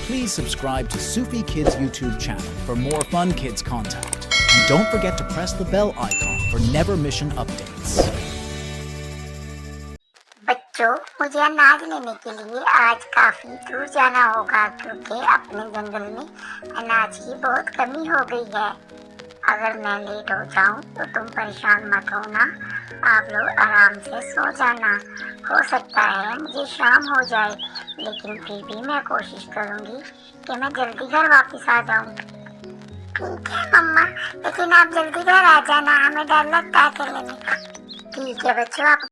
Please subscribe to Sufi Kids YouTube channel for more fun kids content. And don't forget to press the bell icon for never mission updates. बच्चों, मुझे अनाज लेने के लिए आज काफी दूर जाना होगा क्योंकि अपने जंगल में अनाज की बहुत कमी हो गई है। अगर मैं लेट हो जाऊं तो तुम परेशान मत होना, आप लोग आराम से सो जाना। हो सकता है मुझे शाम हो जाए, लेकिन फिर भी मैं कोशिश करूंगी कि मैं जल्दी घर वापस आ जाऊं। ठीक है मम्मा, लेकिन आप जल्दी घर आ जाना, हमें डर लगता है अकेले में। ठीक है बच्चों, आप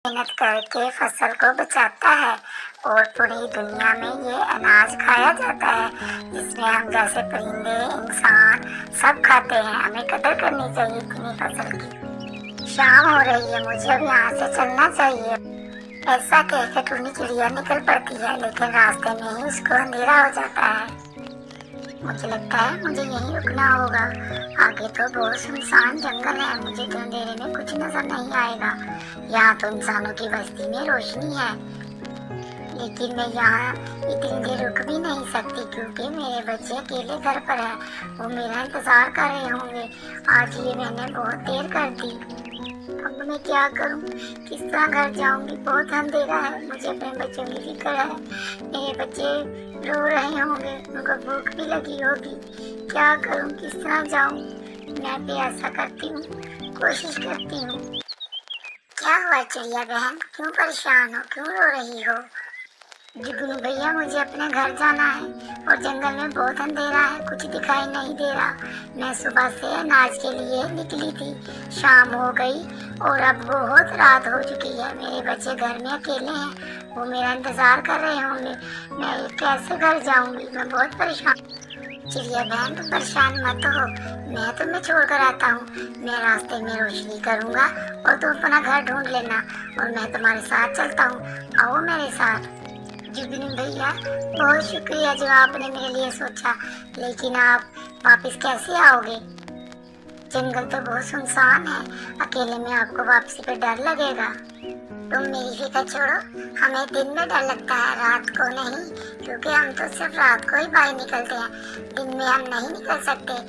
मेहनत करके फसल को बचाता है और पूरी दुनिया में ये अनाज खाया जाता है, जिसमें हम जैसे परिंदे, इंसान सब खाते हैं। हमें कदर करनी चाहिए इतनी फसल की। शाम हो रही है, मुझे अब यहाँ से चलना चाहिए। ऐसा कहकर टूनी चिड़िया निकल पड़ती है, लेकिन रास्ते में ही उसको अंधेरा हो जाता है। मुझे लगता है मुझे यहीं रुकना होगा। आगे तो बहुत सुनसान जंगल है, मुझे तो अंधेरे में कुछ नजर नहीं आएगा। यहाँ तो इंसानों की बस्ती में रोशनी है, लेकिन मैं यहाँ इतनी देर रुक भी नहीं सकती क्योंकि मेरे बच्चे अकेले घर पर हैं। वो मेरा इंतजार कर रहे होंगे। आज ये मैंने बहुत देर कर दी। अब मैं क्या करूं? किस तरह घर जाऊंगी? बहुत अंधेरा है, मुझे अपने बच्चों की फिक्र है। मेरे बच्चे रो रहे होंगे, उनको भूख भी लगी होगी। क्या करूं? किस तरह जाऊं? मैं भी ऐसा करती हूँ, कोशिश करती हूँ। क्या हुआ चिड़िया बहन, क्यों परेशान हो, क्यों रो रही हो? जुगनू भैया, मुझे अपने घर जाना है और जंगल में बहुत अंधेरा है, कुछ दिखाई नहीं दे रहा। मैं सुबह से अनाज के लिए निकली थी, शाम हो गई और अब बहुत रात हो चुकी है। मेरे बच्चे घर में अकेले हैं, वो मेरा इंतजार कर रहे होंगे। मैं कैसे घर जाऊंगी? मैं बहुत परेशान। चिड़िया बहन, तुम परेशान मत हो, मैं तुम्हें छोड़ कर आता हूँ। मैं रास्ते में रोशनी करूँगा और तुम अपना घर ढूंढ लेना और मैं तुम्हारे साथ चलता हूँ। आओ मेरे साथ। जुगनू भैया, बहुत शुक्रिया जो आपने मेरे लिए सोचा, लेकिन आप वापस कैसे आओगे? जंगल तो बहुत सुनसान है, अकेले में आपको वापसी पे डर लगेगा। तुम मेरी फिक्र छोड़ो, हमें दिन में डर लगता है, रात को नहीं, क्योंकि हम तो सिर्फ रात को ही बाहर निकलते हैं। दिन में हम नहीं निकल सकते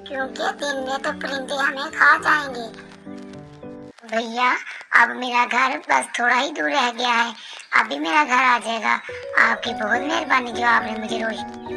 क्योंकि दिन में तो परिंदे हमें खा जाएंगे। भैया, अब मेरा घर बस थोड़ा ही दूर रह गया है, अभी मेरा घर आ जाएगा। आपकी बहुत मेहरबानी जो आपने मुझे रोशनी।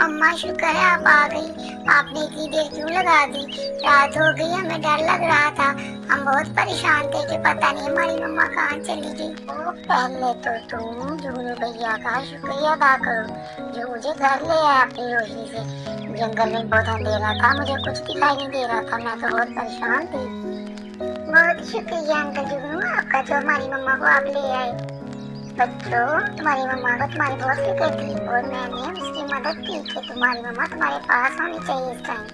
अम्मा, शुक्र है आप आ गई। आपने इतनी देर क्यों लगा दी? रात हो गई, हमें डर लग रहा था, हम बहुत परेशान थे कि पता नहीं हमारी मम्मा कहाँ चली गई। वो पहले तो तुम जुगनू भैया का शुक्रिया अदा करो जो मुझे घर ले आया अपनी रोशनी से। जंगल में बहुत अंधेरा था, मुझे कुछ दिखाई नहीं दे रहा था, मैं तो बहुत परेशान थी। बहुत शुक्रिया अंकल जुगनू आपका जो हमारी मम्मा को आप ले आए। बच्चों, तुम्हारी मम्मा को तुम्हारी बहुत फिक्र थी और मैंने उसकी मदद की कि तुम्हारी मम्मा तुम्हारे पास होनी चाहिए इस टाइम।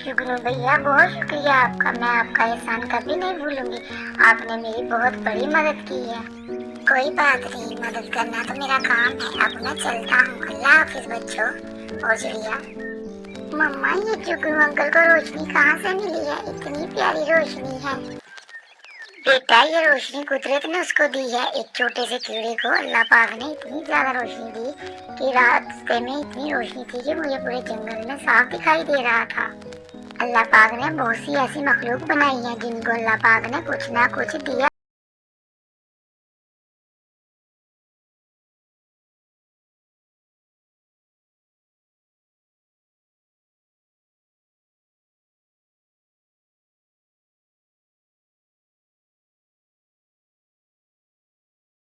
जुगनू भैया, बहुत शुक्रिया आपका, मैं आपका एहसान कभी नहीं भूलूंगी। आपने मेरी बहुत बड़ी मदद की है। कोई बात नहीं, मदद करना तो मेरा काम है। अब मैं चलता हूँ। अल्लाह हाफिज बच्चों। और चिड़िया। मम्मा, ये जुगनू अंकल को रोशनी कहाँ से मिली है? इतनी प्यारी रोशनी है। बेटा, ये रोशनी कुदरत ने उसको दी है। एक छोटे से कीड़े को अल्लाह पाक ने इतनी ज्यादा रोशनी दी कि रास्ते में इतनी रोशनी थी कि मुझे पूरे जंगल में साफ दिखाई दे रहा था। अल्लाह पाक ने बहुत सी ऐसी मखलूक बनाई है जिनको अल्लाह पाक ने कुछ ना कुछ दिया।